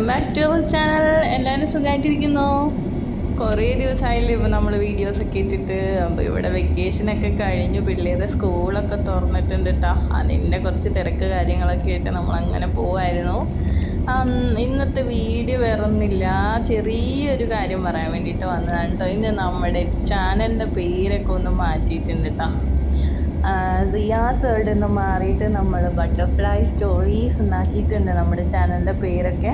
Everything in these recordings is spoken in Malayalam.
Back to our channel. എല്ലാവരും സുഖമായിട്ടിരിക്കുന്നു. കുറേ ദിവസമായില്ലേ ഇപ്പോൾ നമ്മൾ വീഡിയോസൊക്കെ ഇട്ടിട്ട്. അപ്പോൾ ഇവിടെ വെക്കേഷനൊക്കെ കഴിഞ്ഞു, പിള്ളേരുടെ സ്കൂളൊക്കെ തുറന്നിട്ടുണ്ട് കേട്ടോ. അതിൻ്റെ കുറച്ച് തിരക്ക് കാര്യങ്ങളൊക്കെ ആയിട്ട് നമ്മളങ്ങനെ പോവായിരുന്നു. ഇന്നത്തെ വീഡിയോ വേറൊന്നുമില്ല, ചെറിയൊരു കാര്യം പറയാൻ വേണ്ടിയിട്ട് വന്നതാണ് കേട്ടോ. ഇന്ന് നമ്മുടെ ചാനലിൻ്റെ പേരൊക്കെ ഒന്ന് മാറ്റിയിട്ടുണ്ട് കേട്ടോ. സിയാസ് വേൾഡ് എന്ന് മാറിയിട്ട് നമ്മൾ ബട്ടർഫ്ലൈ സ്റ്റോറീസ് എന്നാക്കിയിട്ടുണ്ട് നമ്മുടെ ചാനലിൻ്റെ പേരൊക്കെ.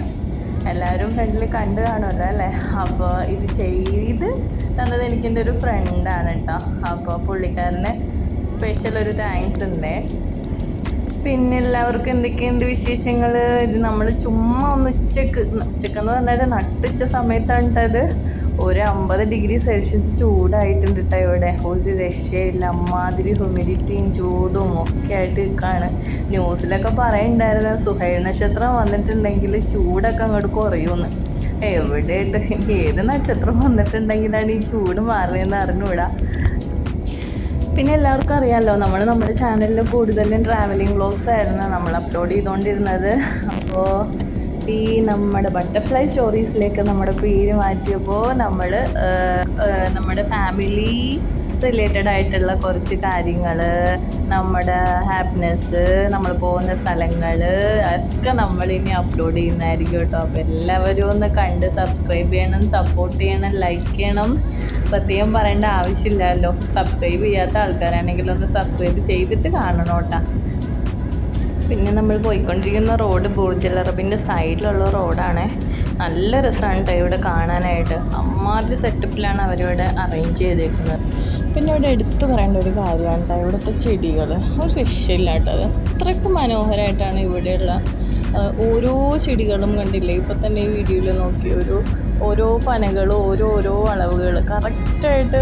എല്ലാവരും ഫ്രണ്ടിൽ കണ്ടു കാണുമല്ലോ അല്ലേ. അപ്പോൾ ഇത് ചെയ്ത് തന്നത് എനിക്കെൻ്റെ ഒരു ഫ്രണ്ടാണ് കേട്ടോ. അപ്പോൾ പുള്ളിക്കാരന് സ്പെഷ്യൽ ഒരു താങ്ക്സ് ഉണ്ട്. പിന്നെ എല്ലാവർക്കും എന്തൊക്കെയുണ്ട് വിശേഷങ്ങൾ? ഇത് നമ്മൾ ചുമ്മാ ഒന്ന് ഉച്ചക്കെന്ന് പറഞ്ഞാൽ നട്ടുച്ച സമയത്താണ് കേട്ടത്. ഒരു 50 ഡിഗ്രി സെൽഷ്യസ് ചൂടായിട്ടുണ്ട് കേട്ടോ ഇവിടെ. ഒരു രക്ഷയില്ല, അമ്മാതിരി ഹ്യൂമിഡിറ്റിയും ചൂടും ഒക്കെ ആയിട്ട് നിൽക്കുകയാണ്. ന്യൂസിലൊക്കെ പറയുന്നുണ്ടായിരുന്നു സുഹൈൽ നക്ഷത്രം വന്നിട്ടുണ്ടെങ്കിൽ ചൂടൊക്കെ അങ്ങോട്ട് കുറയുമെന്ന്. എവിടെയായിട്ട് ഏത് നക്ഷത്രം വന്നിട്ടുണ്ടെങ്കിലാണ് ഈ ചൂട് മാറുന്നതെന്ന് അറിഞ്ഞുകൂടാ. പിന്നെ എല്ലാവർക്കും അറിയാമല്ലോ, നമ്മുടെ ചാനലിൽ കൂടുതലും ട്രാവലിംഗ് വ്ളോഗ്സ് ആയിരുന്നു നമ്മൾ അപ്ലോഡ് ചെയ്തുകൊണ്ടിരുന്നത്. അപ്പോൾ ഈ നമ്മുടെ ബട്ടർഫ്ലൈ സ്റ്റോറീസിലേക്ക് നമ്മുടെ പേര് മാറ്റിയപ്പോൾ നമ്മുടെ ഫാമിലി റിലേറ്റഡ് ആയിട്ടുള്ള കുറച്ച് കാര്യങ്ങൾ, നമ്മുടെ ഹാപ്പിനെസ്, നമ്മൾ പോകുന്ന സ്ഥലങ്ങൾ ഒക്കെ നമ്മളിനി അപ്ലോഡ് ചെയ്യുന്നതായിരിക്കും കേട്ടോ. അപ്പോൾ എല്ലാവരും ഒന്ന് കണ്ട് സബ്സ്ക്രൈബ് ചെയ്യണം, സപ്പോർട്ട് ചെയ്യണം, ലൈക്ക് ചെയ്യണം. പ്രത്യേകം പറയേണ്ട ആവശ്യമില്ലല്ലോ, സബ്സ്ക്രൈബ് ചെയ്യാത്ത ആൾക്കാരാണെങ്കിൽ ഒന്ന് സബ്സ്ക്രൈബ് ചെയ്തിട്ട് കാണണം കേട്ടോ. പിന്നെ നമ്മൾ പോയിക്കൊണ്ടിരിക്കുന്ന റോഡ് ബുർജ് അൽ അറബിൻ്റെ സൈഡിലുള്ള റോഡാണ്. നല്ല രസമാണ് കേട്ടോ ഇവിടെ കാണാനായിട്ട്. അമ്മാതിരി സെറ്റപ്പിലാണ് അവരിവിടെ അറേഞ്ച് ചെയ്തേക്കുന്നത്. പിന്നെ ഇവിടെ എടുത്തു പറയേണ്ട ഒരു കാര്യമാണ് കേട്ടോ, ഇവിടുത്തെ ചെടികൾ ഒരു രക്ഷയില്ല കേട്ടോ. അത് അത്രയ്ക്ക് മനോഹരമായിട്ടാണ് ഇവിടെയുള്ള ഓരോ ചെടികളും കണ്ടില്ലേ. ഇപ്പോൾ തന്നെ ഈ വീഡിയോയിൽ നോക്കി ഓരോ പനകളും ഓരോ അളവുകൾ കറക്റ്റായിട്ട്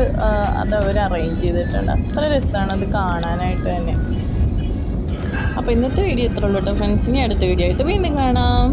അത് അവർ അറേഞ്ച് ചെയ്തിട്ടുണ്ട്. അത്ര രസമാണ് അത് കാണാനായിട്ട് തന്നെ. അപ്പോൾ ഇന്നത്തെ വീഡിയോ ഇത്ര ഉള്ളൂ കേട്ടോ ഫ്രണ്ട്സിനെ. അടുത്ത വീഡിയോ ആയിട്ട് വീണ്ടും കാണാം.